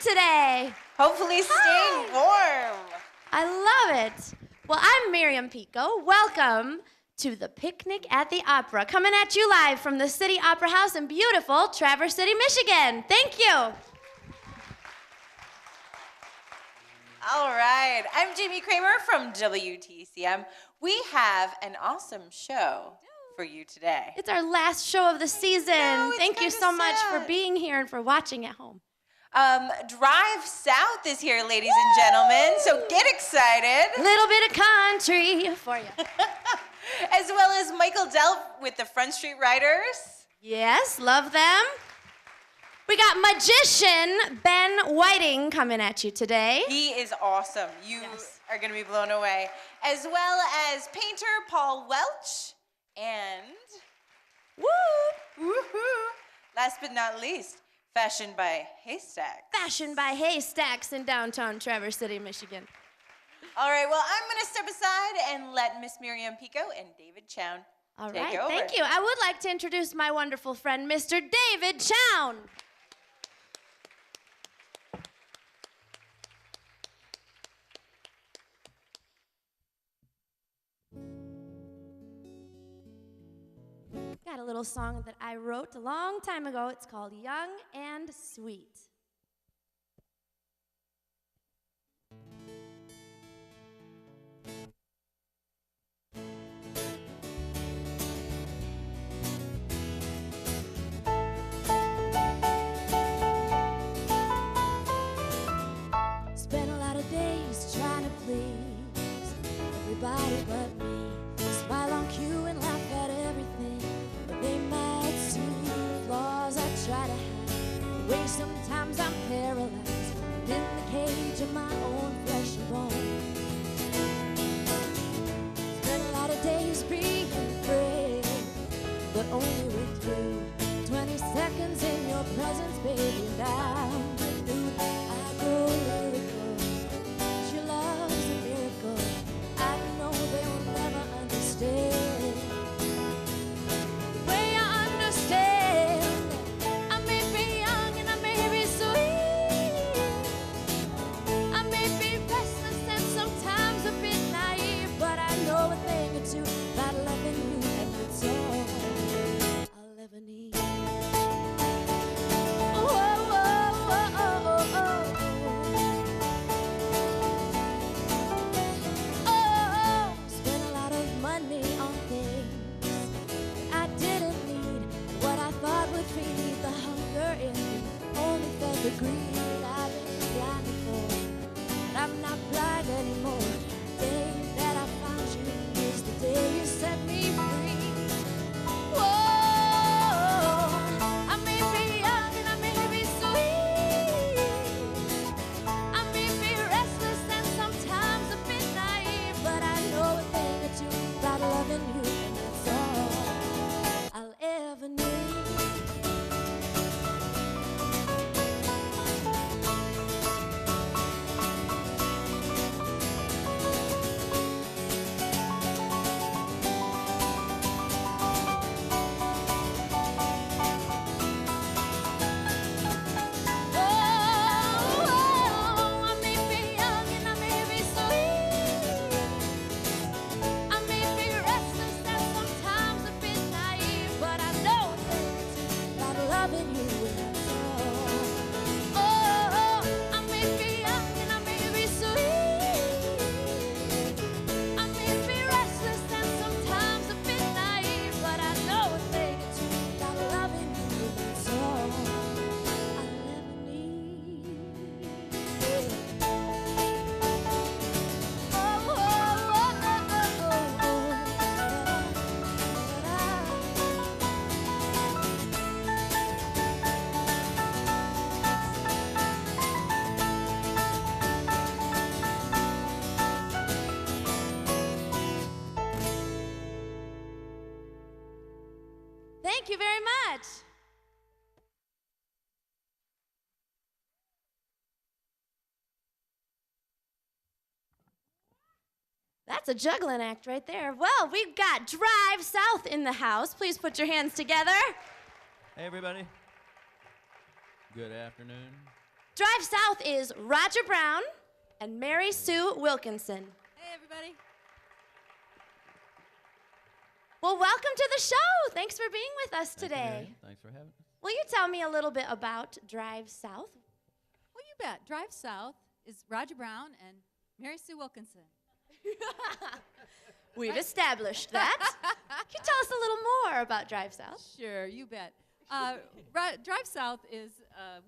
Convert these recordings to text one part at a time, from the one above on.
today? Hopefully staying warm. I love it. Well, I'm Miriam Pico. Welcome to the Picnic at the Opera, coming at you live from the City Opera House in beautiful Traverse City, Michigan. Thank you. All right, I'm Jamie Kramer from WTCM. We have an awesome show for you today. It's our last show of the season. Thank you so much for sad. being here and for watching at home. Drive South is here, ladies and gentlemen, so get excited. Little bit of country for you. As well as Michael Delp with the Front Street Riders. Yes, love them. We got magician Ben Whiting coming at you today. He is awesome. You are going to be blown away. As well as painter Paul Welch and last but not least, fashioned by Haystacks. Fashioned by Haystacks in downtown Traverse City, Michigan. All right, well, I'm going to step aside and let Miss Miriam Pico and David Chown take over. Thank you. I would like to introduce my wonderful friend, Mr. David Chown. Got a little song that I wrote a long time ago. It's called Young and Sweet. Spent a lot of days trying to please everybody but me. Smile on cue and laugh at everything, but they might see flaws I try to hide. The way sometimes I'm paralyzed in the cage of my own flesh and bone. Spent a lot of days being afraid, but only with you. 20 seconds in your presence, baby, and I'm renewed. I grow lyrical. Your love's a miracle. I know they'll never understand. The way I understand, I may be young and I may be sweet. I may be restless and sometimes a bit naive, but I know a thing or two about loving you, and that's all I'll ever need. Spent a lot of money on things I didn't need. What I thought would feed the hunger in me only fed the greed I've been blind before. But I'm not blind anymore. The day that I found you is the day you set me free. Whoa, I may be young and I may be sweet. I may be restless and sometimes a bit naive, but I know a thing or two about loving you, and that's all I'll ever need. I may be young and I may be sweet. I may be restless and sometimes a bit naive, but I know a thing or two about loving you, and that's all. I may be young and I may be sweet. I may be restless and sometimes a bit naive, but I know a thing or two about loving you, and that's all I'll ever need. Thank you very much. That's a juggling act right there. Well, we've got Drive South in the house. Please put your hands together. Hey, everybody. Good afternoon. Drive South is Roger Brown and Mary Sue Wilkinson. Hey, everybody. Well, welcome to the show. Thanks for being with us Thank you, today. Mary. Thanks for having us. Will you tell me a little bit about Drive South? Well, you bet. Drive South is Roger Brown and Mary Sue Wilkinson. We've established that. Can you tell us a little more about Drive South? Sure, you bet. Drive South is,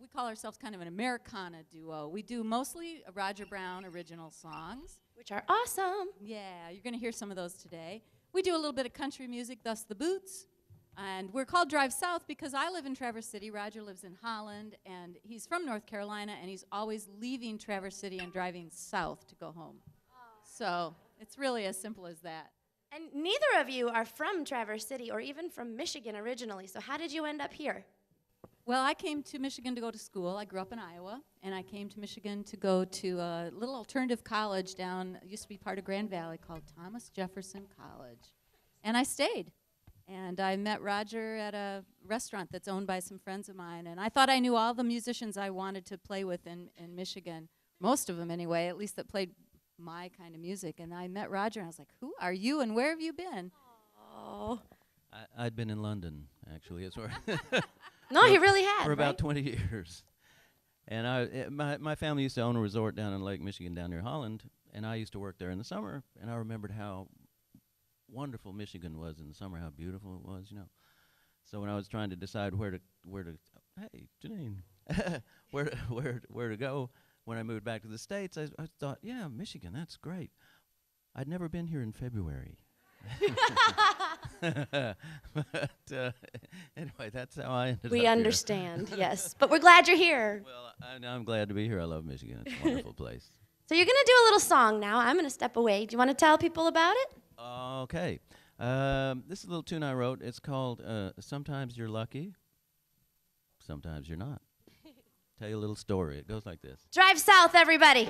we call ourselves kind of an Americana duo. We do mostly Roger Brown original songs. Which are awesome. Yeah, you're going to hear some of those today. We do a little bit of country music, thus the Boots. And we're called Drive South because I live in Traverse City, Roger lives in Holland, and he's from North Carolina, and he's always leaving Traverse City and driving south to go home. So it's really as simple as that. And neither of you are from Traverse City or even from Michigan originally, so how did you end up here? Well, I came to Michigan to go to school. I grew up in Iowa, and I came to Michigan to go to a little alternative college down, it used to be part of Grand Valley, called Thomas Jefferson College. And I stayed. And I met Roger at a restaurant that's owned by some friends of mine, and I thought I knew all the musicians I wanted to play with in Michigan, most of them anyway, at least that played my kind of music. And I met Roger, and I was like, who are you, and where have you been? Oh. I'd been in London, actually. It's where No, he really had, for about right? 20 years. And my family used to own a resort down in Lake Michigan down near Holland, and I used to work there in the summer, and I remembered how wonderful Michigan was in the summer, how beautiful it was, you know. So when I was trying to decide where to hey, Janine, where to go when I moved back to the States, I thought, yeah, Michigan, that's great. I'd never been here in February. But anyway, that's how I ended up We here. understand, yes. But we're glad you're here. Well, I'm glad to be here. I love Michigan. It's a wonderful place. So you're going to do a little song now. I'm going to step away. Do you want to tell people about it? Okay. This is a little tune I wrote. It's called Sometimes You're Lucky, Sometimes You're Not. Tell you a little story. It goes like this. Drive South, everybody.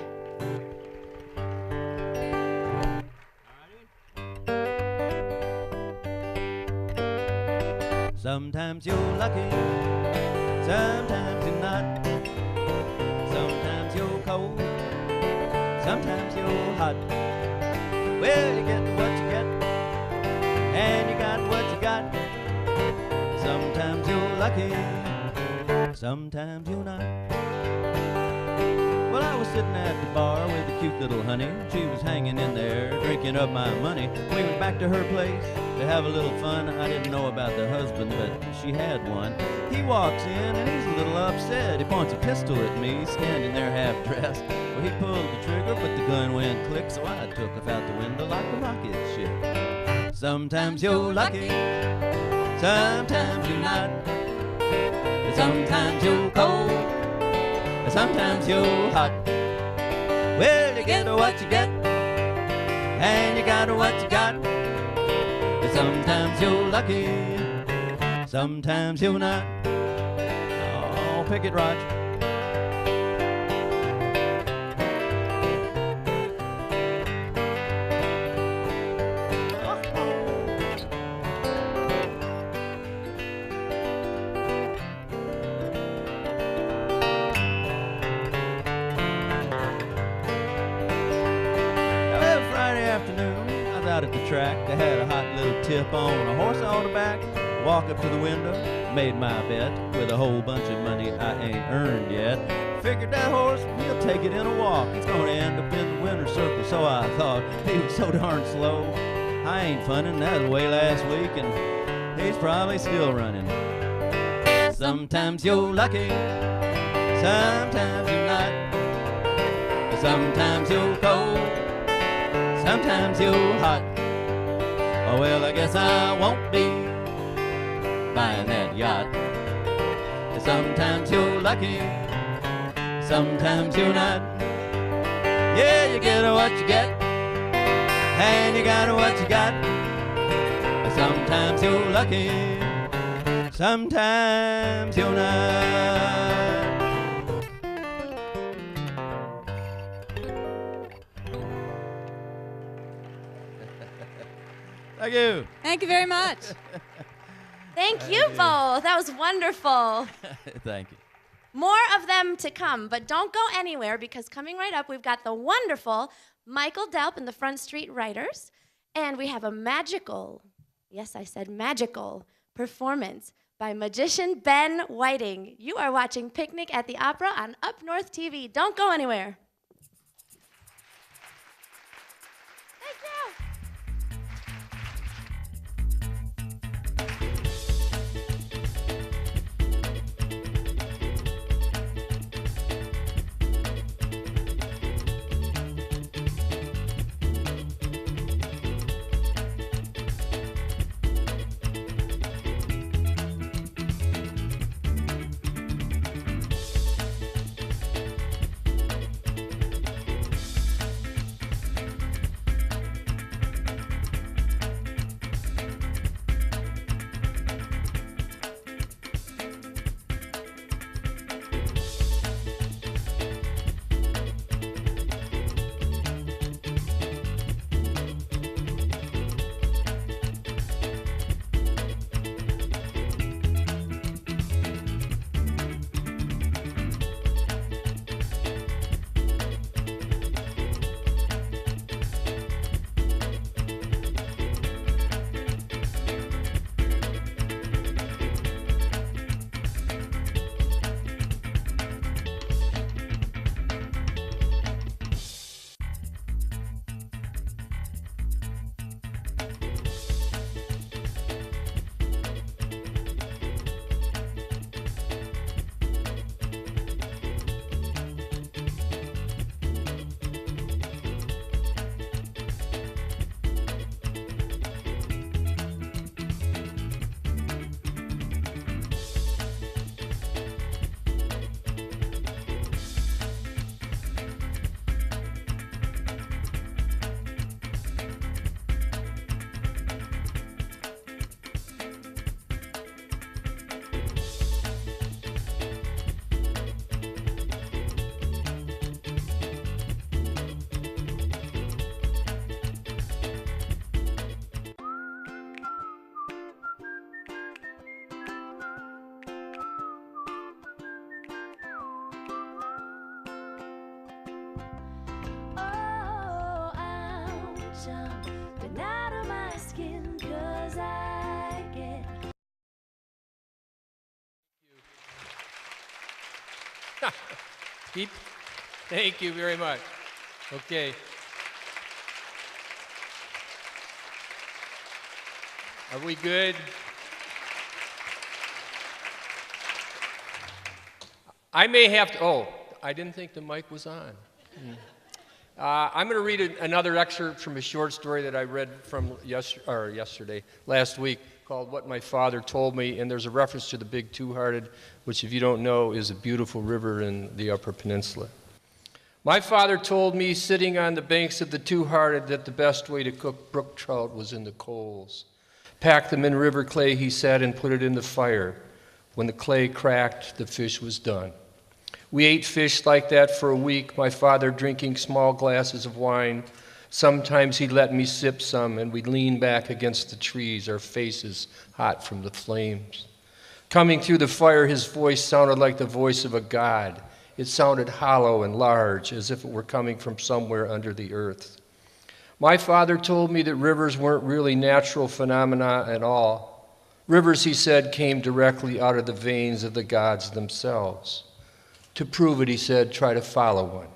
Sometimes you're lucky, sometimes you're not. Sometimes you're cold, sometimes you're hot. Well, you get what you get, and you got what you got. Sometimes you're lucky, sometimes you're not. Well, I was sitting at the bar with a cute little honey. She was hanging in there, drinking up my money. We went back to her place to have a little fun. I didn't know about the husband, but she had one. He walks in and he's a little upset. He points a pistol at me, standing there half-dressed. Well, he pulled the trigger, but the gun went click, so I took off out the window like a rocket ship. Sometimes you're lucky, sometimes you're not. Sometimes you're cold, sometimes you're hot. Well, you get what you get, and you got what you got. Sometimes you're lucky, sometimes you're not. Oh, pick it, Roger. Out at the track, I had a hot little tip on a horse on the back. Walk up to the window, made my bet with a whole bunch of money I ain't earned yet. Figured that horse, he'll take it in a walk. He's gonna end up in the winner's circle, so I thought. He was so darn slow, I ain't funnin'. That was way last week, and he's probably still running. Sometimes you're lucky, sometimes you're not. Sometimes you're cold, sometimes you're hot. Oh, well, I guess I won't be buying that yacht. Sometimes you're lucky, sometimes you're not. Yeah, you get what you get, and you got what you got. Sometimes you're lucky, sometimes you're not. Thank you. Thank you very much. Thank you both. That was wonderful. Thank you. More of them to come, but don't go anywhere because coming right up, we've got the wonderful Michael Delp and the Front Street Writers, and we have a magical, yes, I said magical, performance by magician Ben Whiting. You are watching Picnic at the Opera on Up North TV. Don't go anywhere. Thank you. Jumping out of my skin 'cause I get Pete, thank you very much. Okay. Are we good? I may have to, oh, I didn't think the mic was on. I'm going to read another excerpt from a short story that I read from last week, called What My Father Told Me, and there's a reference to the Big Two-Hearted, which, if you don't know, is a beautiful river in the Upper Peninsula. My father told me, sitting on the banks of the Two-Hearted, that the best way to cook brook trout was in the coals. Pack them in river clay, he said, and put it in the fire. When the clay cracked, the fish was done. We ate fish like that for a week, my father drinking small glasses of wine. Sometimes he'd let me sip some, and we'd lean back against the trees, our faces hot from the flames. Coming through the fire, his voice sounded like the voice of a god. It sounded hollow and large, as if it were coming from somewhere under the earth. My father told me that rivers weren't really natural phenomena at all. Rivers, he said, came directly out of the veins of the gods themselves. To prove it, he said, try to follow one.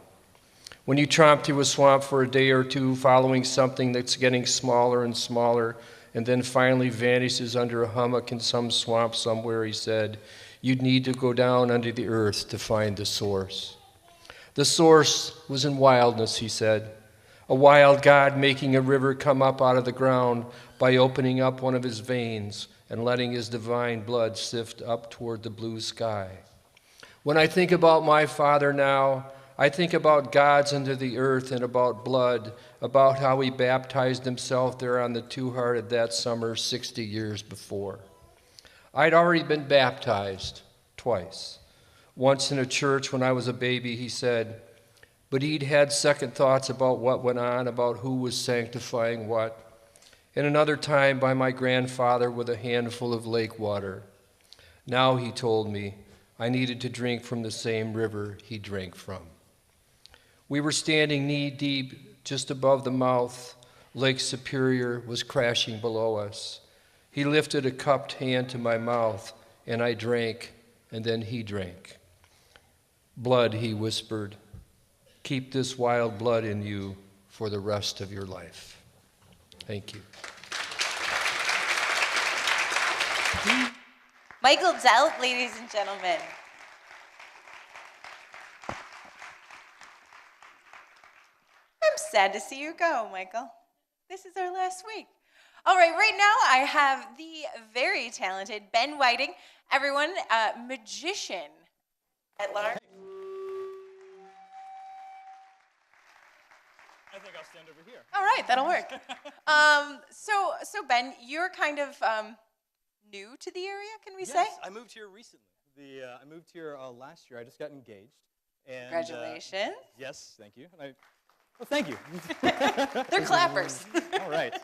When you tromp through a swamp for a day or two, following something that's getting smaller and smaller, and then finally vanishes under a hummock in some swamp somewhere, he said, you'd need to go down under the earth to find the source. The source was in wildness, he said. A wild God making a river come up out of the ground by opening up one of his veins and letting his divine blood sift up toward the blue sky. When I think about my father now, I think about gods under the earth and about blood, about how he baptized himself there on the Two-Hearted that summer 60 years before. I'd already been baptized twice. Once in a church when I was a baby, he said, but he'd had second thoughts about what went on, about who was sanctifying what. And another time by my grandfather with a handful of lake water. Now, he told me, I needed to drink from the same river he drank from. We were standing knee-deep just above the mouth. Lake Superior was crashing below us. He lifted a cupped hand to my mouth, and I drank, and then he drank. Blood, he whispered. Keep this wild blood in you for the rest of your life. Thank you. Michael Delp, ladies and gentlemen. I'm sad to see you go, Michael. This is our last week. All right, right now I have the very talented Ben Whiting, everyone, magician at large. I think I'll stand over here. All right, that'll work. So Ben, you're kind of new to the area, can we say? Yes, I moved here recently. I moved here last year. I just got engaged. And, Congratulations. Yes, thank you. Well, thank you. They're clappers. All right.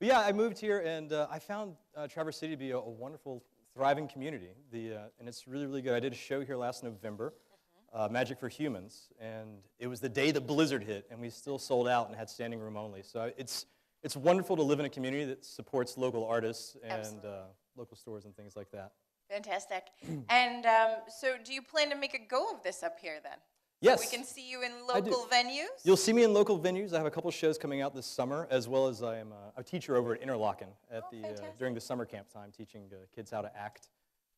But yeah, I moved here, and I found Traverse City to be a wonderful, thriving community. And it's really, really good. I did a show here last November, Magic for Humans, and it was the day the blizzard hit, and we still sold out and had standing room only. So it's wonderful to live in a community that supports local artists and local stores and things like that. Fantastic. And so do you plan to make a go of this up here then? Yes. So we can see you in local venues? You'll see me in local venues. I have a couple shows coming out this summer, as well as I am a teacher over at Interlochen at during the summer camp time, teaching kids how to act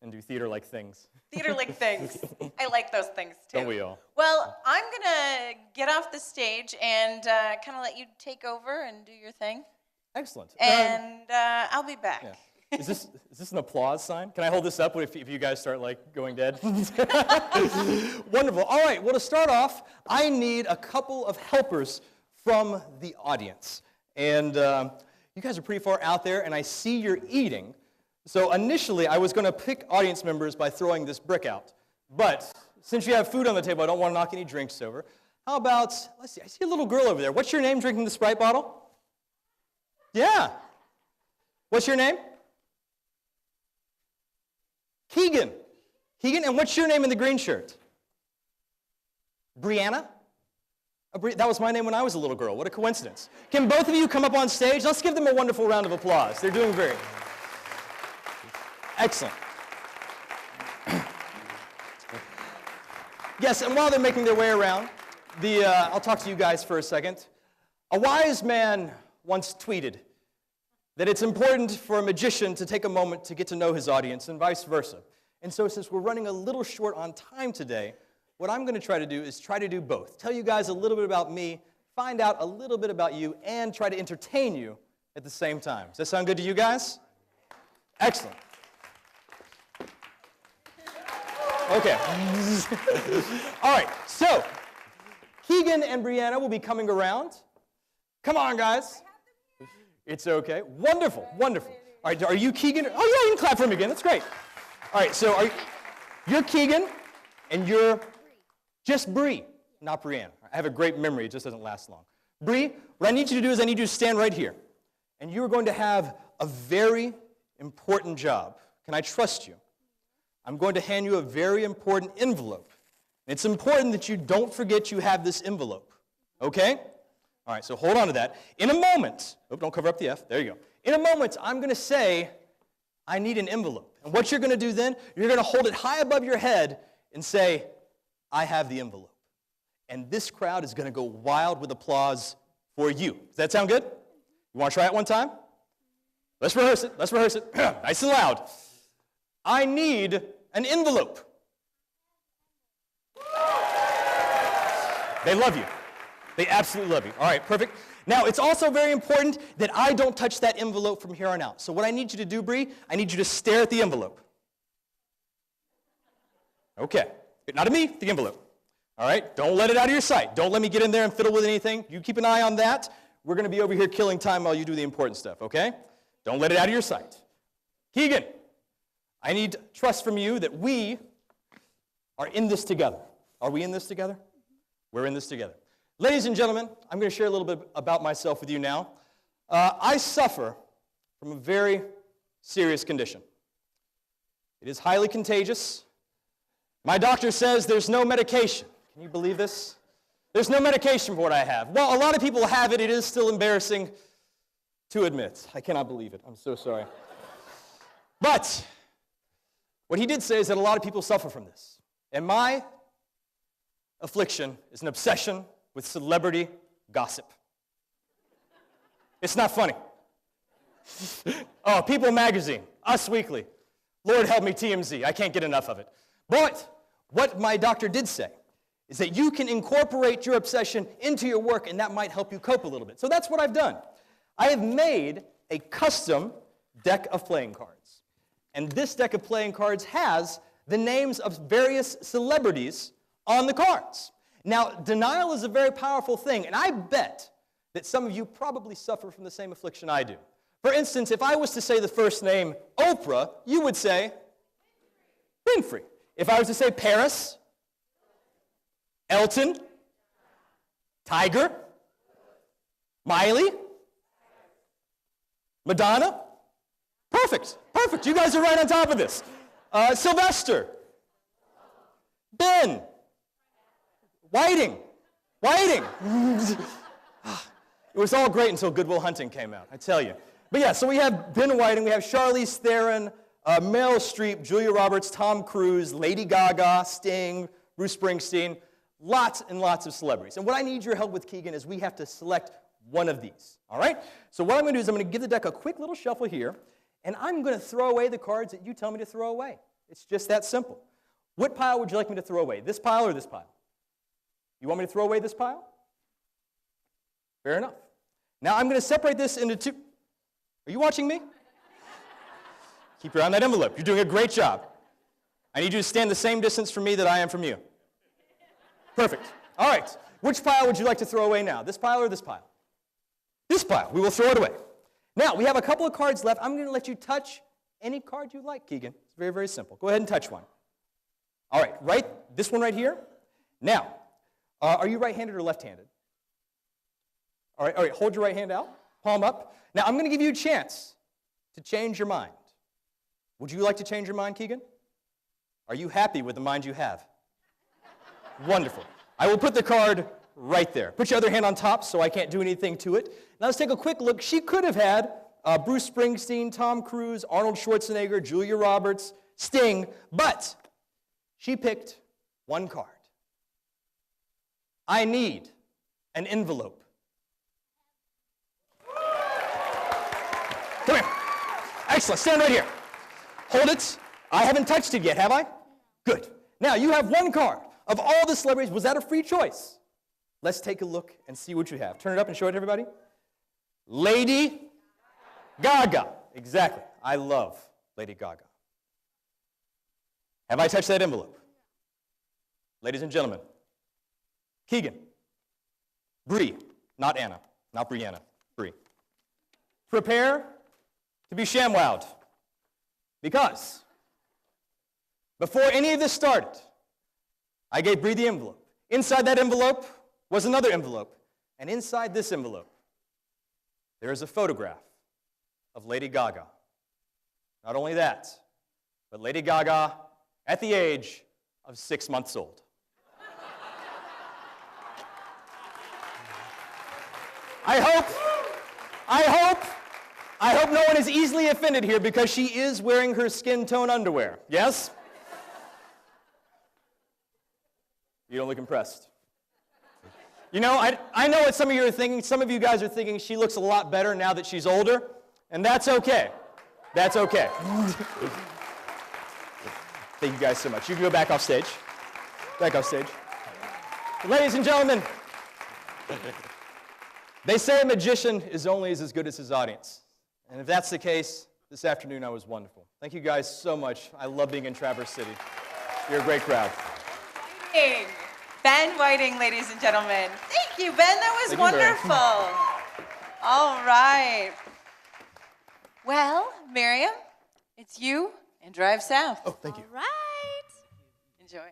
and do theater-like things. Theater-like things. I like those things, too. Don't we all? Well, I'm going to get off the stage and kind of let you take over and do your thing. Excellent. And I'll be back. Yeah. Is this an applause sign? Can I hold this up if you guys start like going dead? Wonderful. All right, well, to start off, I need a couple of helpers from the audience. And you guys are pretty far out there, and I see you're eating. So initially, I was going to pick audience members by throwing this brick out. But since you have food on the table, I don't want to knock any drinks over. How about, let's see, I see a little girl over there. What's your name drinking the Sprite bottle? Yeah. What's your name? Keegan. Keegan, and what's your name in the green shirt? Brianna? That was my name when I was a little girl. What a coincidence. Can both of you come up on stage? Let's give them a wonderful round of applause. They're doing great. Excellent. Yes, and while they're making their way around, I'll talk to you guys for a second. A wise man once tweeted that it's important for a magician to take a moment to get to know his audience and vice versa. And so since we're running a little short on time today, what I'm going to try to do is try to do both. Tell you guys a little bit about me, find out a little bit about you, and try to entertain you at the same time. Does that sound good to you guys? Excellent. Okay. All right, so Keegan and Brianna will be coming around. Come on, guys. It's okay. Wonderful, wonderful. All right, are you Keegan? Oh, yeah, you can clap for him again. That's great. All right, so you're Keegan, and you're just Bree, not Brianna. I have a great memory. It just doesn't last long. Bree, what I need you to do is I need you to stand right here, and you are going to have a very important job. Can I trust you? I'm going to hand you a very important envelope. It's important that you don't forget you have this envelope, okay? All right, so hold on to that. In a moment, don't cover up the F, there you go. In a moment, I'm going to say, I need an envelope. And what you're going to do then, you're going to hold it high above your head and say, I have the envelope. And this crowd is going to go wild with applause for you. Does that sound good? You want to try it one time? Let's rehearse it. Let's rehearse it. Nice and loud. I need an envelope. They love you. They absolutely love you. All right, perfect. Now, it's also very important that I don't touch that envelope from here on out. So what I need you to do, Bree, I need you to stare at the envelope. Okay. Not at me, the envelope. All right? Don't let it out of your sight. Don't let me get in there and fiddle with anything. You keep an eye on that. We're going to be over here killing time while you do the important stuff, okay? Don't let it out of your sight. Keegan, I need trust from you that we are in this together. Are we in this together? We're in this together. Ladies and gentlemen, I'm going to share a little bit about myself with you now. I suffer from a very serious condition. It is highly contagious. My doctor says there's no medication. Can you believe this? There's no medication for what I have. Well, a lot of people have it. It is still embarrassing to admit. I cannot believe it. I'm so sorry. But what he did say is that a lot of people suffer from this. And my affliction is an obsession with celebrity gossip. It's not funny. Oh, People Magazine, Us Weekly, Lord help me, TMZ. I can't get enough of it. But what my doctor did say is that you can incorporate your obsession into your work, and that might help you cope a little bit. So that's what I've done. I have made a custom deck of playing cards. And this deck of playing cards has the names of various celebrities on the cards. Now, denial is a very powerful thing, and I bet that some of you probably suffer from the same affliction I do. For instance, if I was to say the first name Oprah, you would say Winfrey. If I was to say Paris, Elton, Tiger, Miley, Madonna. Perfect, perfect. You guys are right on top of this. Sylvester, Ben, Whiting. It was all great until Good Will Hunting came out, I tell you. But yeah, so we have Ben Whiting, we have Charlize Theron, Meryl Streep, Julia Roberts, Tom Cruise, Lady Gaga, Sting, Bruce Springsteen, lots and lots of celebrities. And what I need your help with, Keegan, is we have to select one of these, all right? So what I'm going to do is I'm going to give the deck a quick little shuffle here, and I'm going to throw away the cards that you tell me to throw away. It's just that simple. What pile would you like me to throw away, this pile or this pile? You want me to throw away this pile? Fair enough. Now I'm going to separate this into two. Are you watching me? Keep your eye on that envelope. You're doing a great job. I need you to stand the same distance from me that I am from you. Perfect. All right. Which pile would you like to throw away now? This pile or this pile? This pile. We will throw it away. Now, we have a couple of cards left. I'm going to let you touch any card you like, Keegan. It's very, very simple. Go ahead and touch one. All right. This one right here. Now, are you right-handed or left-handed? All right. Hold your right hand out. Palm up. Now, I'm going to give you a chance to change your mind. Would you like to change your mind, Keegan? Are you happy with the mind you have? Wonderful. I will put the card right there. Put your other hand on top so I can't do anything to it. Now let's take a quick look. She could have had Bruce Springsteen, Tom Cruise, Arnold Schwarzenegger, Julia Roberts, Sting, but she picked one card. I need an envelope. Come here. Excellent. Stand right here. Hold it. I haven't touched it yet, have I? Good. Now, you have one card. Of all the celebrities, was that a free choice? Let's take a look and see what you have. Turn it up and show it to everybody. Lady Gaga. Exactly. I love Lady Gaga. Have I touched that envelope? Ladies and gentlemen, Keegan, Bree, not Anna, not Brianna, Bree. Prepare to be ShamWowed. Because before any of this started, I gave Bree the envelope. Inside that envelope was another envelope. And inside this envelope, there is a photograph of Lady Gaga. Not only that, but Lady Gaga at the age of 6 months old. I hope no one is easily offended here because she is wearing her skin tone underwear. Yes? You don't look impressed. You know, I know what some of you are thinking. Some of you guys are thinking she looks a lot better now that she's older, and that's okay. That's okay. Thank you guys so much. You can go back off stage. Back off stage. Ladies and gentlemen, they say a magician is only as good as his audience. And if that's the case, this afternoon I was wonderful. Thank you guys so much. I love being in Traverse City. You're a great crowd. Ben Whiting, ladies and gentlemen. Thank you, Ben. That was wonderful. All right. Well, Miriam, it's you and Drive South. Oh, thank you. All right. Enjoy.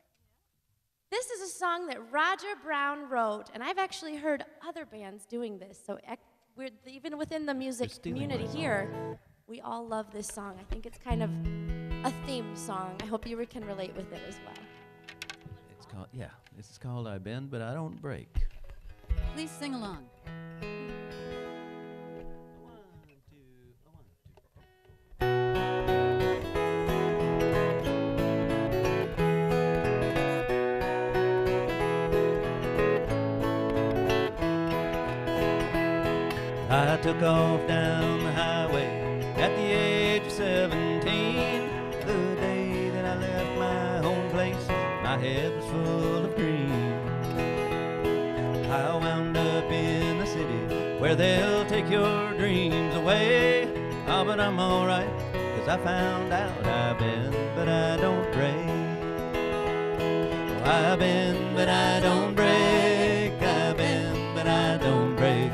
This is a song that Roger Brown wrote, and I've actually heard other bands doing this. So we're, even within the music community here, we all love this song. I think it's kind of a theme song. I hope you can relate with it as well. called, yeah, this is called I Bend But I Don't Break. Please sing along. I took off down the highway at the age of 17. The day that I left my home place, my head was full of dreams. I wound up in the city where they'll take your dreams away. Oh, but I'm alright, 'cause I found out I bend, but I don't break. Oh, I bend, but I don't break. I bend, but I don't break.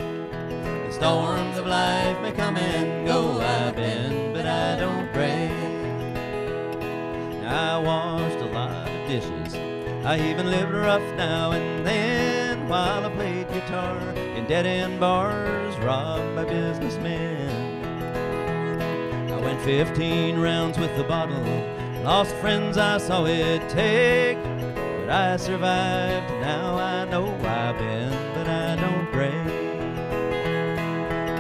The storms of life may come and go. I bend, but I don't break. I washed a lot of dishes. I even lived rough now and then while I played guitar in dead-end bars robbed by businessmen. I went 15 rounds with the bottle, lost friends I saw it take, but I survived. Now I know I bend, but I don't break.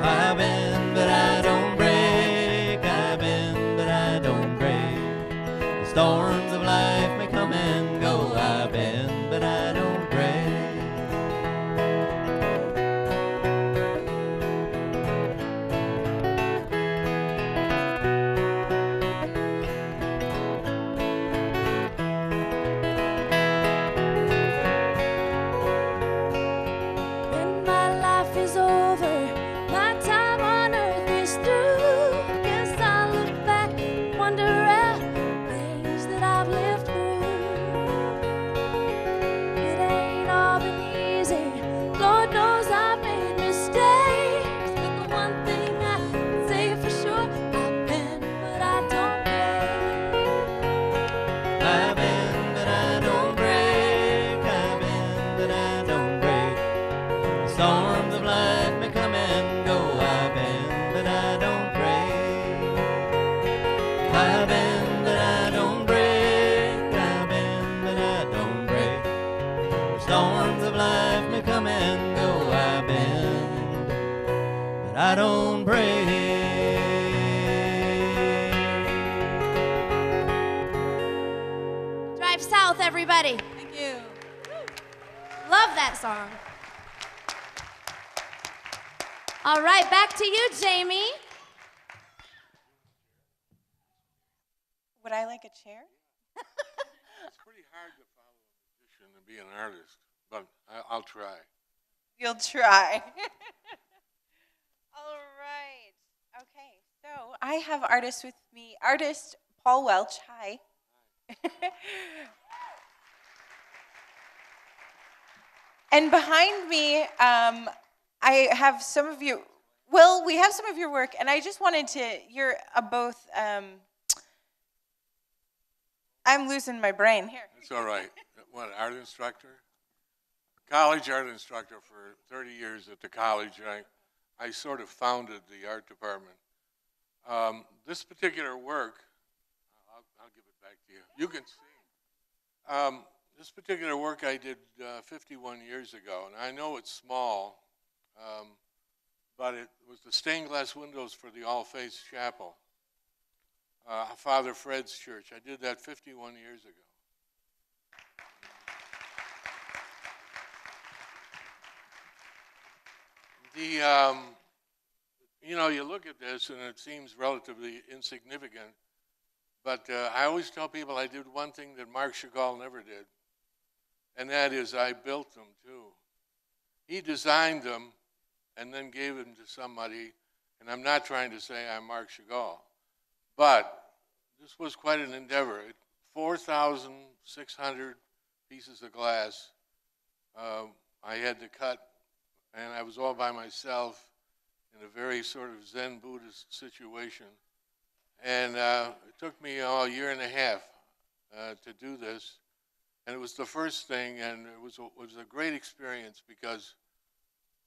I bend, but I don't break. I bend, but I don't break. The storms of life may come and go. I bend, but I don't break. When my life is over, my time on earth is through. Guess I'll look back, wonder at things that I've lived through. It ain't all been easy. Lord knows I've made mistakes. But the one thing I can say for sure, I've been, but I don't break. I bend, but I don't break. I bend, but I don't break. The storms of life may come and go. I bend, but I don't break. I bend, but I don't break. I bend, but I don't break. The storms of life may come and go. I bend, but I don't break. Drive south, everybody. Thank you. Love that song. All right, back to you, Jamie. Would I like a chair? It's pretty hard to follow a musician and be an artist, but I'll try. You'll try. All right. Okay. So I have artists with me. Artist Paul Welch. Hi. And behind me, I have some of you. Well, we have some of your work, and I just wanted to. You're both. I'm losing my brain here. It's all right. What, art instructor? College art instructor for 30 years at the college. I sort of founded the art department. This particular work, I'll give it back to you. You can see. This particular work I did 51 years ago, and I know it's small, but it was the stained glass windows for the All Faiths Chapel, Father Fred's church. I did that 51 years ago. You know, you look at this and it seems relatively insignificant, but I always tell people I did one thing that Marc Chagall never did, and that is I built them too. He designed them and then gave them to somebody, and I'm not trying to say I'm Marc Chagall, but this was quite an endeavor. 4,600 pieces of glass I had to cut, and I was all by myself in a very sort of Zen Buddhist situation. And it took me a year and a half to do this. And it was the first thing, and it was a great experience because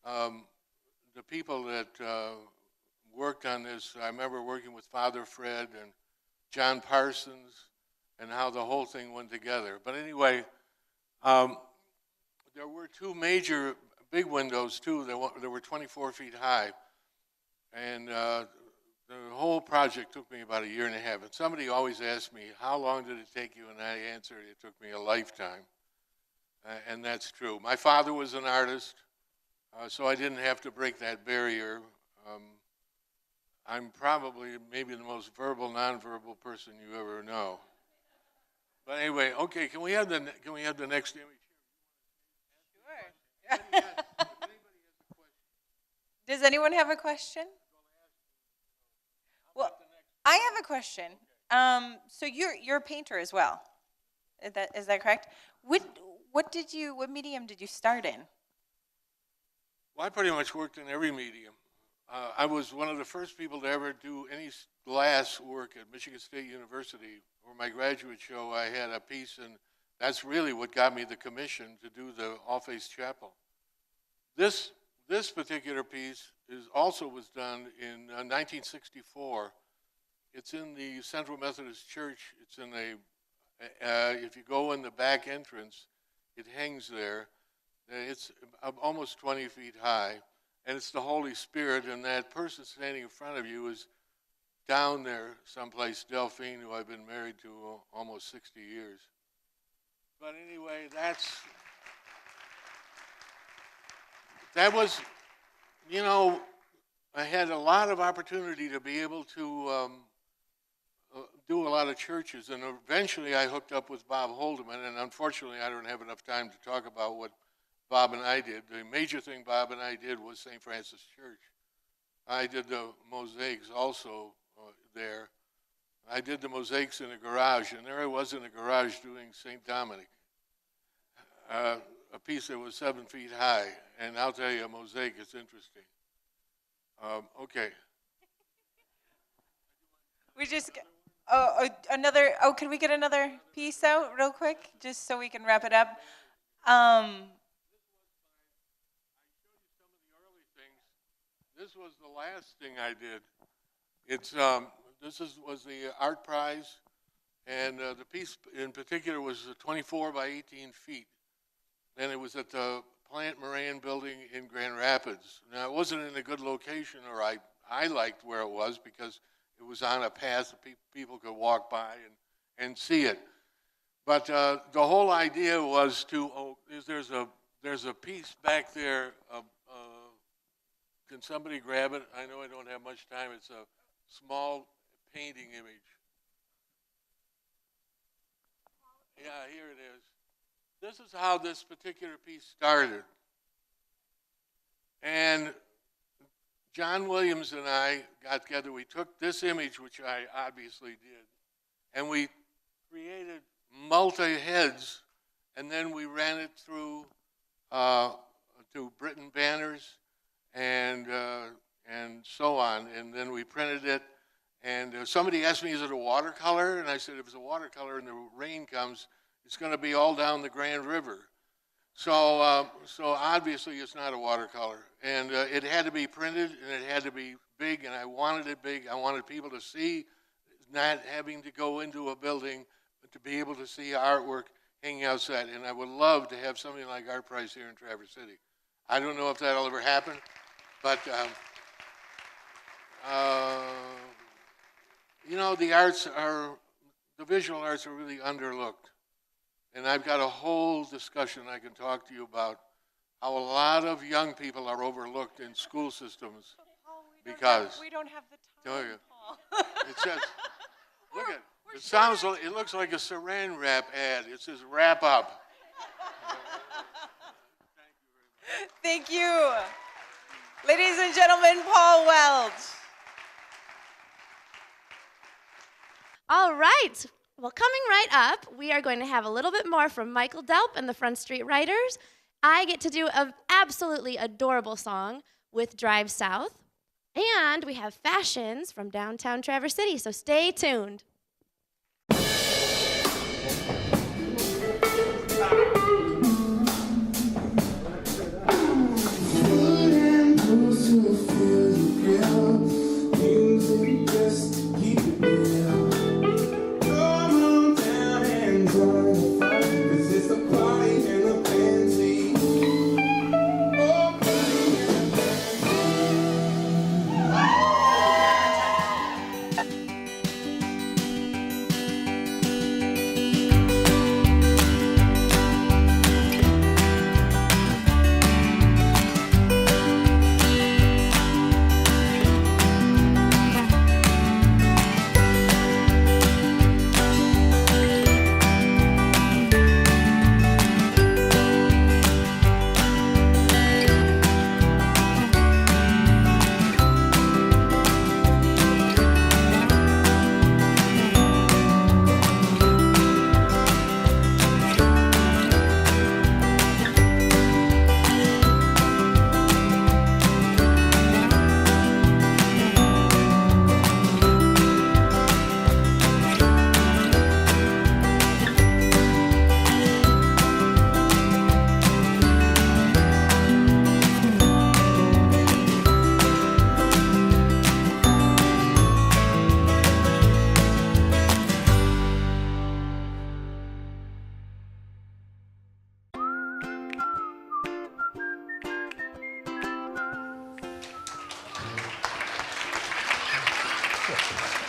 the people that worked on this, I remember working with Father Fred and John Parsons and how the whole thing went together. But anyway, There were two major big windows, too, that were 24 feet high. And the whole project took me about a year and a half. And somebody always asked me, how long did it take you? And I answered, it took me a lifetime. And that's true. My father was an artist, so I didn't have to break that barrier. I'm probably maybe the most verbal, nonverbal person you ever know. But anyway, okay, can we have the next image? Sure. Does anyone have a question? Well, I have a question. So you're a painter as well. Is that correct? What medium did you start in? Well, I pretty much worked in every medium. I was one of the first people to ever do any glass work at Michigan State University. For my graduate show, I had a piece, and that's really what got me the commission to do the All-Faith Chapel. This particular piece was done in 1964. It's in the Central Methodist Church. It's in if you go in the back entrance, it hangs there. It's almost 20 feet high, and it's the Holy Spirit, and that person standing in front of you is down there someplace, Delphine, who I've been married to almost 60 years. But anyway, that was, I had a lot of opportunity to be able to do a lot of churches, and eventually I hooked up with Bob Holdeman, and unfortunately I don't have enough time to talk about what Bob and I did. The major thing Bob and I did was St. Francis Church. I did the mosaics also there. I did the mosaics in a garage, and there I was in a garage doing St. Dominic, a piece that was 7 feet high, and I'll tell you, a mosaic is interesting. Okay. We just, can we get another piece out real quick, just so we can wrap it up? This was the last thing I did. Was the art prize, and the piece in particular was 24 by 18 feet, and it was at the Plant Moran building in Grand Rapids. Now, it wasn't in a good location, or I liked where it was because it was on a path that people could walk by and see it. But the whole idea was there's a piece back there. Can somebody grab it? I know I don't have much time. It's a small painting image. Yeah, here it is. This is how this particular piece started. And John Williams and I got together. We took this image, which I obviously did, and we created multi-heads, and then we ran it through to Britain banners and so on, and then we printed it. And somebody asked me, is it a watercolor? And I said, if it's a watercolor and the rain comes, it's going to be all down the Grand River. So obviously it's not a watercolor. And it had to be printed, and it had to be big, and I wanted it big. I wanted people to see, not having to go into a building, but to be able to see artwork hanging outside. And I would love to have something like Art Prize here in Traverse City. I don't know if that'll ever happen, but the visual arts are really underlooked. And I've got a whole discussion I can talk to you about how a lot of young people are overlooked in school systems because we don't have the tell time. you, Paul. it says, look at it. It looks like a Saran wrap ad. It says wrap up. Thank you. Ladies and gentlemen, Paul Welch. All right. Well, coming right up, we are going to have a little bit more from Michael Delp and the Front Street Writers. I get to do an absolutely adorable song with Drive South. And we have fashions from downtown Traverse City, so stay tuned. Come on down and join the fun, 'cause it's a party.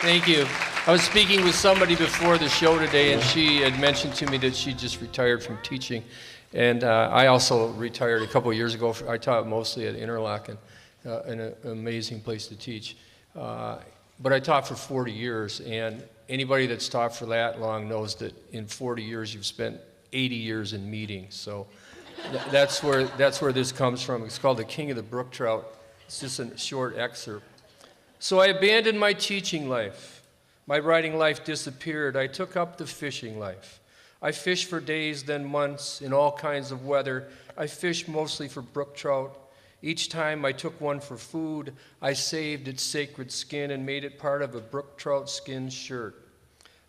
Thank you. I was speaking with somebody before the show today, and she had mentioned to me that she just retired from teaching. And I also retired a couple of years ago. I taught mostly at Interlochen, an amazing place to teach. But I taught for 40 years, and anybody that's taught for that long knows that in 40 years you've spent 80 years in meetings. So that's where this comes from. It's called The King of the Brook Trout. It's just a short excerpt. So I abandoned my teaching life. My writing life disappeared. I took up the fishing life. I fished for days, then months, in all kinds of weather. I fished mostly for brook trout. Each time I took one for food, I saved its sacred skin and made it part of a brook trout skin shirt.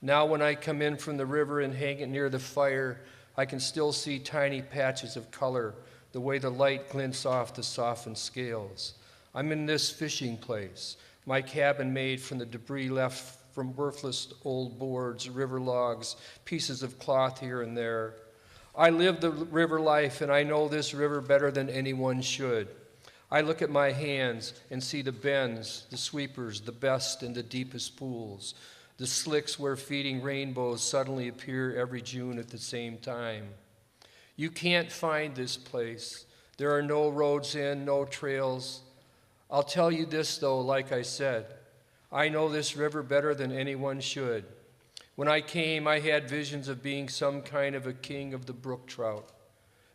Now when I come in from the river and hang it near the fire, I can still see tiny patches of color, the way the light glints off the softened scales. I'm in this fishing place, my cabin made from the debris left from worthless old boards, river logs, pieces of cloth here and there. I live the river life, and I know this river better than anyone should. I look at my hands and see the bends, the sweepers, the best and the deepest pools, the slicks where feeding rainbows suddenly appear every June at the same time. You can't find this place. There are no roads in, no trails. I'll tell you this, though, like I said, I know this river better than anyone should. When I came, I had visions of being some kind of a king of the brook trout.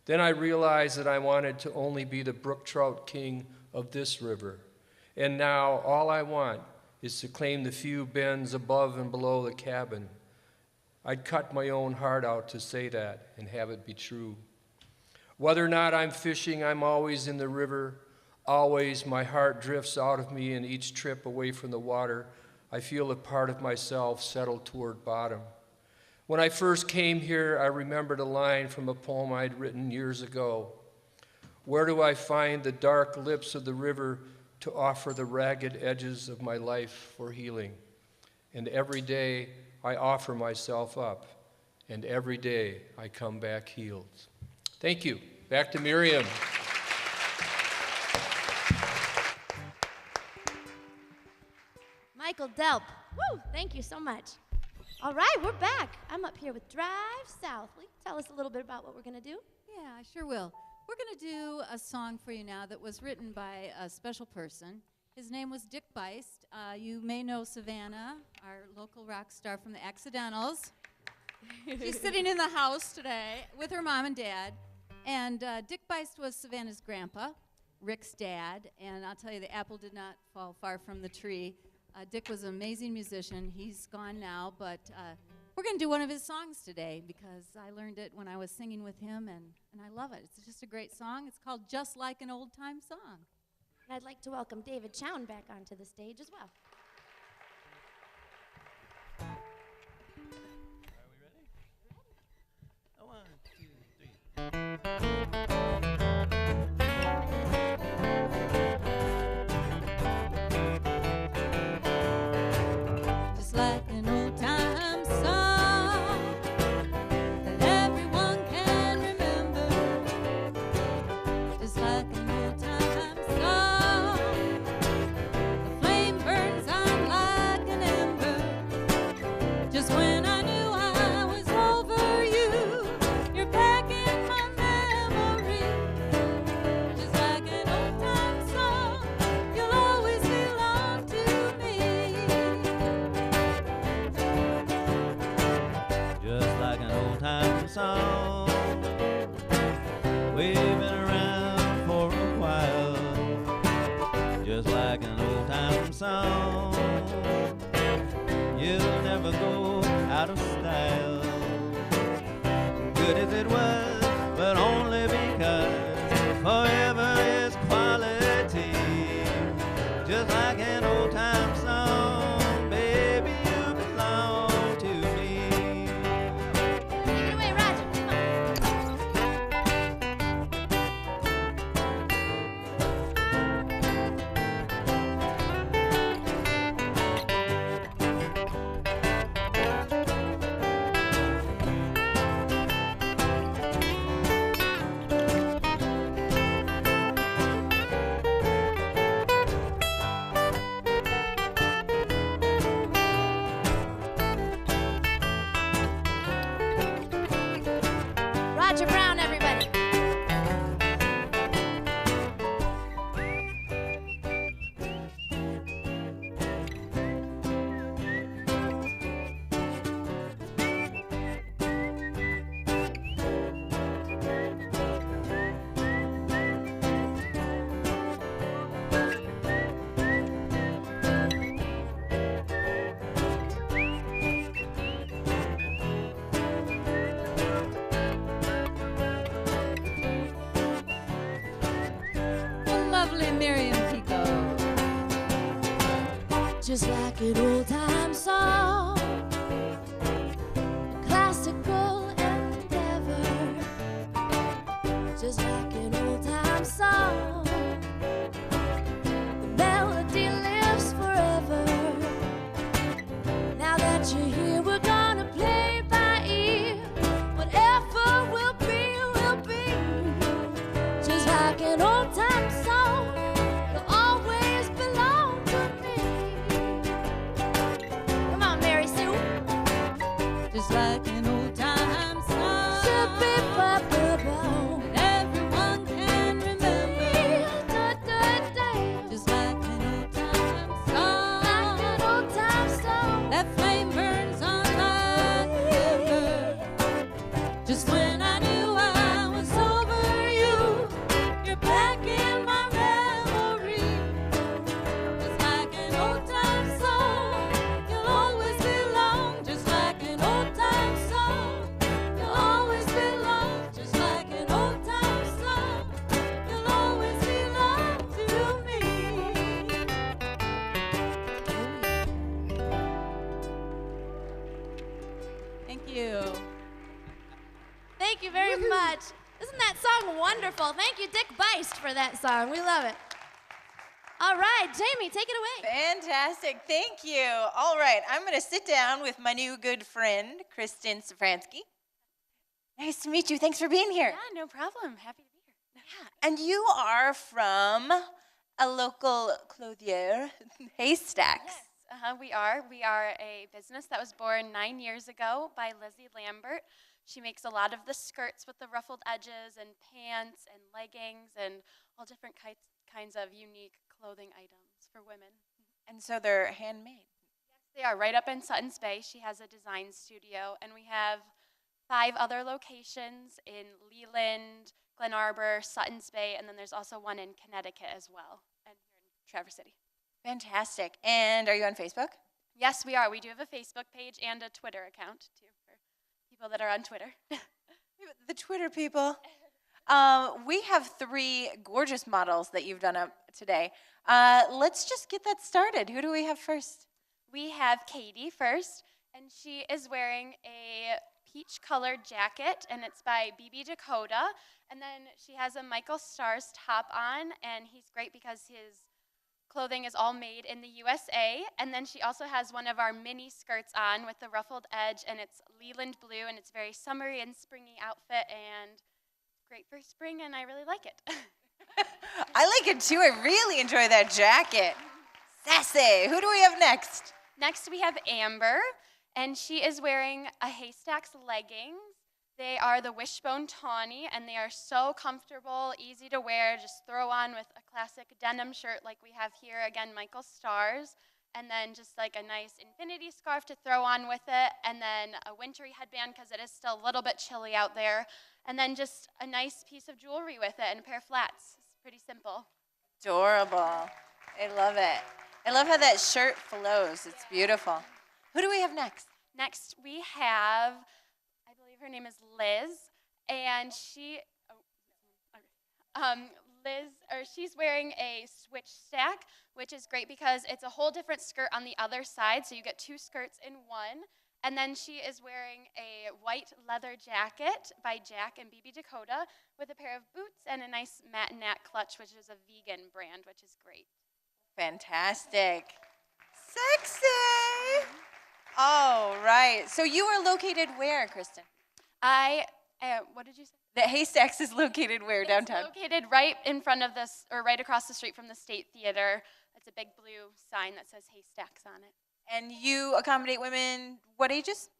Then I realized that I wanted to only be the brook trout king of this river. And now all I want is to claim the few bends above and below the cabin. I'd cut my own heart out to say that and have it be true. Whether or not I'm fishing, I'm always in the river. Always my heart drifts out of me, and each trip away from the water, I feel a part of myself settle toward bottom. When I first came here, I remembered a line from a poem I'd written years ago. Where do I find the dark lips of the river to offer the ragged edges of my life for healing? And every day I offer myself up, and every day I come back healed. Thank you. Back to Miriam. Michael Delp. Woo, thank you so much. All right, we're back. I'm up here with Drive South. Will you tell us a little bit about what we're going to do? Yeah, I sure will. We're going to do a song for you now that was written by a special person. His name was Dick Beist. You may know Savannah, our local rock star from the Accidentals. She's sitting in the house today with her mom and dad. And Dick Beist was Savannah's grandpa, Rick's dad. And I'll tell you, the apple did not fall far from the tree. Dick was an amazing musician. He's gone now, but we're going to do one of his songs today because I learned it when I was singing with him, and I love it. It's just a great song. It's called Just Like an Old Time Song. And I'd like to welcome David Chown back onto the stage as well. Are we ready? Oh, 1, 2, 3. Just like an old time song that everyone can remember. Just like an old time song, the flame burns on like an ember. Just when I knew I was over you, you're back in my memory. Just like an old time song, you'll always belong to me. Just like an old time song. We've been around for a while. Just like an old time song. You'll never go out of style. Good as it was, but only because forever is quality. Just like an old time song, baby, you belong to me. Take it away, Roger. Come on. just like an old-time song, classical endeavor, just like an old-time song. The melody lives forever. Now that you're here, we're gonna play it by ear. Whatever will be, just like an old-time song. You'll always belong to me. Come on, Mary Sue. Just like an old time song. Ship-it-bop-bop-bop. Everyone can remember. Just like an old time song. Like an old-time song. That flame burns on like ever. Just when I knew I was over you, you're back in my memory. Just like an old time song, you'll always belong. Just like an old time song, you'll always belong. Just like an old time song, you'll always belong to me. Thank you. Thank you very much. Isn't that song wonderful? Thank you, Dick Beist, for that song. We love it. All right, Jamie, take it away. Fantastic. Thank you. All right, I'm going to sit down with my new good friend, Kristen SZAFRANSKI. Nice to meet you. Thanks for being here. Yeah, no problem. Happy to be here. And you are from a local clothier, HAYSTACKS. Yes, we are. We are a business that was born 9 years ago by Lizzie Lambert. She makes a lot of the skirts with the ruffled edges and pants and leggings and all different kinds of unique clothing items for women. And so they're handmade. Yes, they are right up in Sutton's Bay. She has a design studio, and we have 5 other locations in Leland, Glen Arbor, Sutton's Bay, and then there's also one in Connecticut as well, and here in Traverse City. Fantastic. And are you on Facebook? Yes, we are. We do have a Facebook page and a Twitter account, too, for people that are on Twitter. The Twitter people. We have 3 gorgeous models that you've done up today. Let's just get that started. Who do we have first? We have Katie first, and she is wearing a peach-colored jacket, and it's by BB Dakota. And then she has a Michael Stars top on, and he's great because his clothing is all made in the USA. And then she also has one of our mini skirts on with the ruffled edge, and it's Leland blue, and it's very summery and springy outfit, and great for spring, and I really like it. I like it too. I really enjoy that jacket. Sassy. Who do we have next? Next, we have Amber, and she is wearing a HAYSTACKS leggings. They are the wishbone tawny, and they are so comfortable, easy to wear. Just throw on with a classic denim shirt like we have here, again, Michael Stars, and then just like a nice infinity scarf to throw on with it, and then a wintry headband because it is still a little bit chilly out there, and then just a nice piece of jewelry with it and a pair of flats. It's pretty simple. Adorable. I love it. I love how that shirt flows. It's beautiful. Who do we have next? Next, we have, I believe her name is Liz, and she's wearing a switch stack, which is great because it's a whole different skirt on the other side, so you get 2 skirts in one. And then she is wearing a white leather jacket by Jack and BB Dakota with a pair of boots and a nice Matt and Nat clutch, which is a vegan brand, which is great. Fantastic. Sexy. All right. So you are located where, Kristen? What did you say? The HAYSTACKS is located where downtown? It's located right in front of this, or right across the street from the State Theater. It's a big blue sign that says HAYSTACKS on it. And you accommodate women, what ages?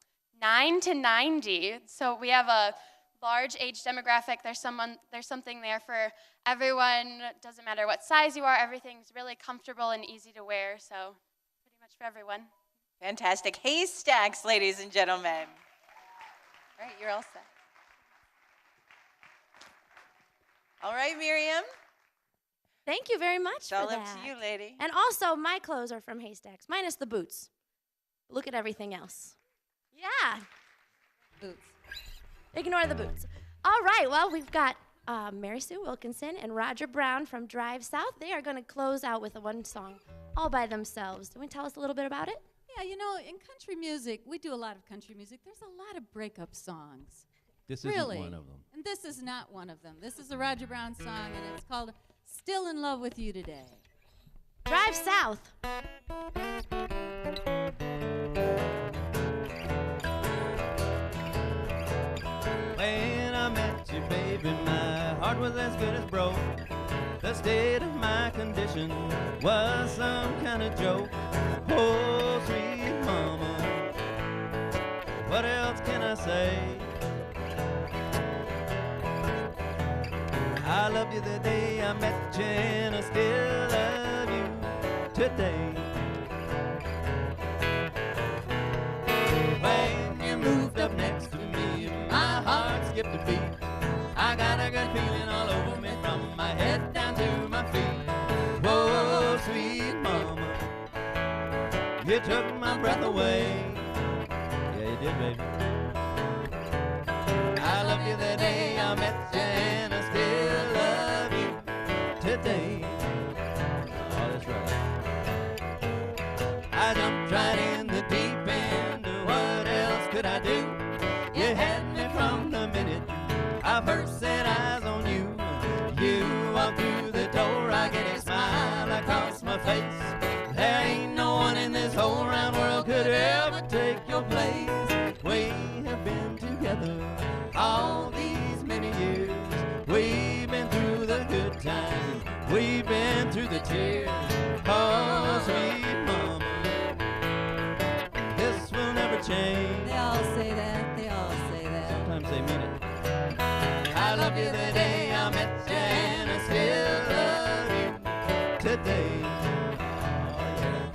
9 to 90. So we have a large age demographic. There's something there for everyone. Doesn't matter what size you are. Everything's really comfortable and easy to wear. So pretty much for everyone. Fantastic. HAYSTACKS, ladies and gentlemen. All right, you're all set. All right, Miriam. Thank you very much It's all for up that. to you, lady. And also, my clothes are from HAYSTACKS, minus the boots. Look at everything else. Yeah. Boots. Ignore the boots. All right, well, we've got Mary Sue Wilkinson and Roger Brown from Drive South. They are going to close out with one song all by themselves. Do you want to tell us a little bit about it? Yeah, you know, in country music, we do a lot of country music. There's a lot of breakup songs. This Really. isn't one of them. And this is not one of them. This is a Roger Brown song, and it's called Still in Love with You Today. Drive south. When I met you, baby, my heart was as good as broke. The state of my condition was some kind of joke. Oh, sweet mama, what else can I say? I loved you the day I met you, and I still love you today. When you moved up next to me, my heart skipped a beat. I got a good feeling all over me from my head down to my feet. Whoa, sweet mama, you took my breath away. Yeah, you did, baby. I love you the day I met you, and I still love you today. Oh, that's right. I jumped right in the deep end. What else could I do? You had me from the minute I first set eyes on you. You walk through the door, I get a smile across my face. There ain't no one in this whole round world could ever take your place. We have been together all these many years. We've been through the good times, we've been through the tears. Oh, sweet mama, this will never change. They all say that. They all say that. Sometimes they mean it. I love you the day I met you, and I still love you today. Oh, yeah.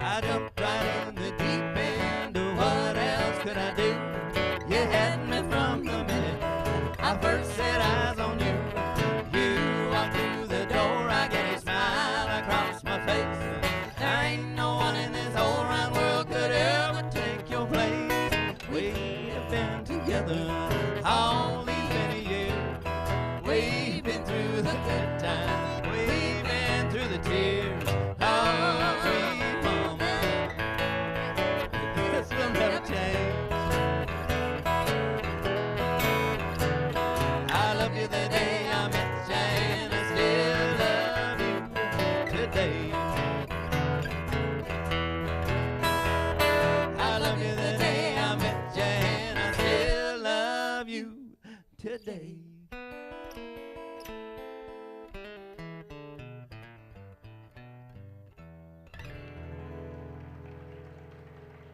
I jumped right in the deep end. What else could I do? You had me from the minute I first set eyes on you. You walked through the door, I get a smile across my face. There ain't no one in this whole round world could ever take your place. We have been together all these many years. We've been through the good times, we've been through the tears. Oh, sweet mama, this will never change. I love you the day I met you, and I still love you today. I love you the day I met you, and I still love you today.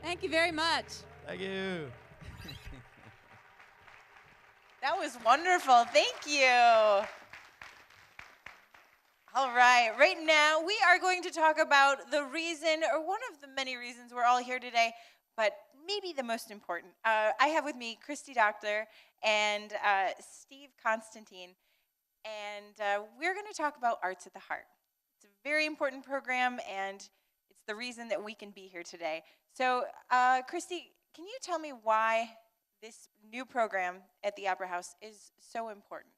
Thank you very much. Thank you. That was wonderful. Thank you. All right. Right now, we are going to talk about the reason, or one of the many reasons we're all here today, but maybe the most important. I have with me Christy Doctor and Steve Constantine, and we're going to talk about Arts at the Heart. It's a very important program, and it's the reason that we can be here today. So, Christy, can you tell me why this new program at the Opera House is so important?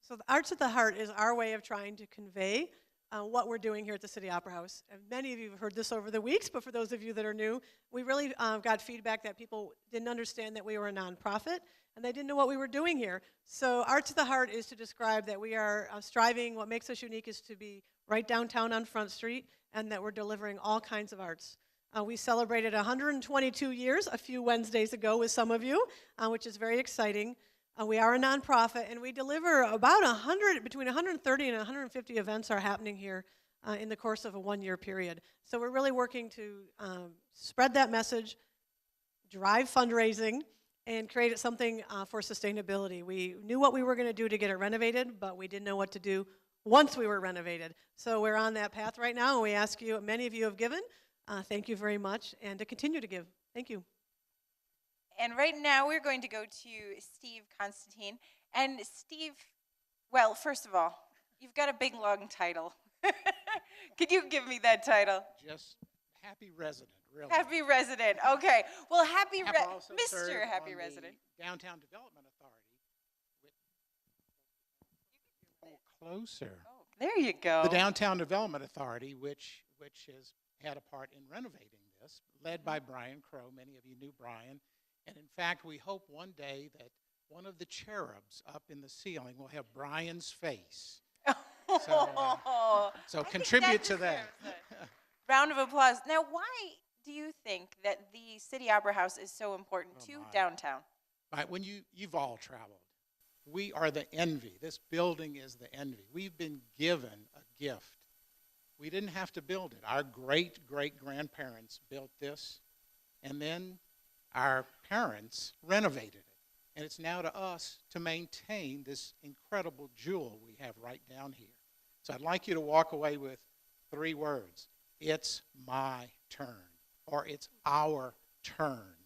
So the Arts at the Heart is our way of trying to convey what we're doing here at the City Opera House. And many of you have heard this over the weeks, but for those of you that are new, we really got feedback that people didn't understand that we were a nonprofit, and they didn't know what we were doing here. So Arts at the Heart is to describe that we are striving, what makes us unique is to be right downtown on Front Street, and that we're delivering all kinds of arts. We celebrated 122 years a few Wednesdays ago with some of you, which is very exciting. We are a nonprofit, and we deliver about between 130 and 150 events are happening here in the course of a one-year period. So we're really working to spread that message, drive fundraising, and create something for sustainability. We knew what we were going to do to get it renovated, but we didn't know what to do once we were renovated. So we're on that path right now, and we ask you, many of you have given, Thank you very much, and to continue to give. Thank you. And right now we're going to go to Steve Constantine. And Steve, well, first of all, you've got a big long title. Could you give me that title? Just happy resident, really. Happy resident. Okay. Well, Also Mr. served Happy on Resident. the Downtown Development Authority. Closer. Oh, there you go. The Downtown Development Authority, which has had a part in renovating this, led by Brian Crow. Many of you knew Brian. And in fact, we hope one day that one of the cherubs up in the ceiling will have Brian's face. So contribute to that. Round of applause. Now, why do you think that the City Opera House is so important to downtown? Right, when you've all traveled, we are the envy. This building is the envy. We've been given a gift. We didn't have to build it. Our great-great-grandparents built this, and then our parents renovated it. And it's now to us to maintain this incredible jewel we have right down here. So I'd like you to walk away with 3 words. It's my turn, or it's our turn.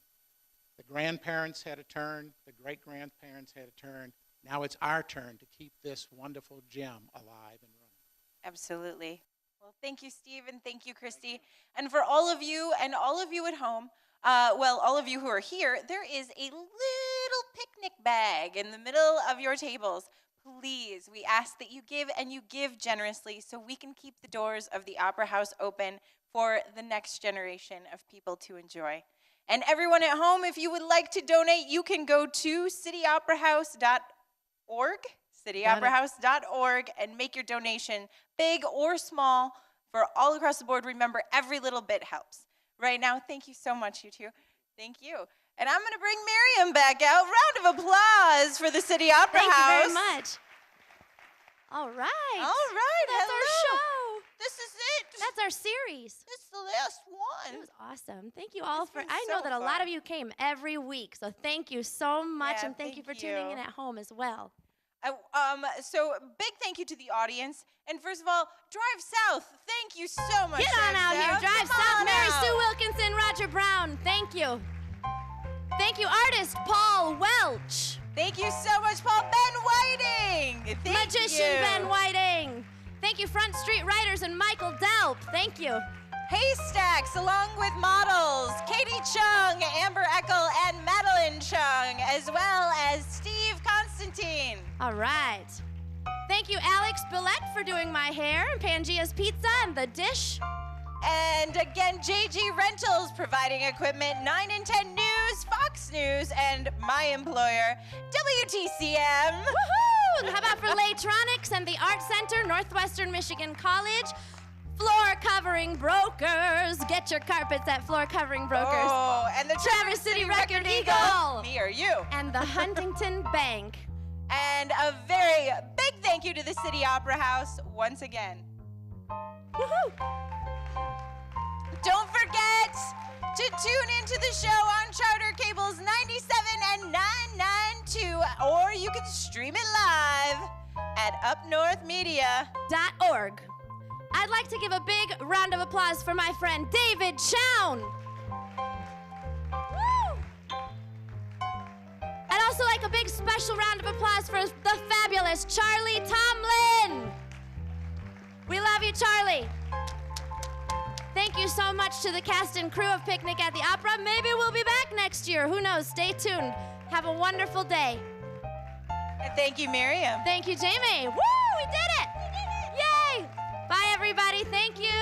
The grandparents had a turn, the great-grandparents had a turn. Now it's our turn to keep this wonderful gem alive and running. Absolutely. Well, thank you, Steve, and thank you, Christy. And for all of you and all of you at home, all of you who are here, there is a little picnic bag in the middle of your tables. Please, we ask that you give, and you give generously, so we can keep the doors of the Opera House open for the next generation of people to enjoy. And everyone at home, if you would like to donate, you can go to cityoperahouse.org, cityoperahouse.org, and make your donation, big or small, for all across the board. Remember, every little bit helps. Right now, thank you so much, you two. Thank you. And I'm going to bring Miriam back out. Round of applause for the City Opera House. Thank you very much. All right. All right. That's hello. our show. This is it. That's our series. This is the last one. It was awesome. Thank you all for, been I know so that a lot fun. of you came every week, so thank you so much, Yeah, and thank you for thank tuning you. in at home as well. So big thank you to the audience. And first of all, Drive South. Thank you so much. Get on out here. Drive Come South. on Mary out. Sue Wilkinson, Roger Brown. Thank you. Thank you, artist Paul Welch. Thank you so much, Paul. Ben Whiting. Thank Magician you. Ben Whiting. Thank you, Front Street Writers and Michael Delp. Thank you. Haystacks, along with models Katie Chung, Amber Eckel, and Madeline Chung, as well as Steve Constantine. All right. Thank you, Alex Billette, for doing my hair, and Pangea's Pizza and the dish. And again, JG Rentals providing equipment, 9 and 10 News, Fox News, and my employer, WTCM. Woohoo! How about for Laytronics and the Art Center, Northwestern Michigan College? Floor Covering Brokers. Get your carpets at Floor Covering Brokers. Oh, and the Traverse City Record Eagle. Me or you. And the Huntington Bank. And a very big thank you to the City Opera House once again. Woohoo! Don't forget to tune into the show on Charter Cables 97 and 992, or you can stream it live at upnorthmedia.org. I'd like to give a big round of applause for my friend David Chown. Woo! I'd also like a big special round of applause for the fabulous Charlie Tomlin. We love you, Charlie. Thank you so much to the cast and crew of Picnic at the Opera. Maybe we'll be back next year. Who knows? Stay tuned. Have a wonderful day. And thank you, Miriam. Thank you, Jamie. Woo! We did it! We did it! Yay! Bye, everybody. Thank you.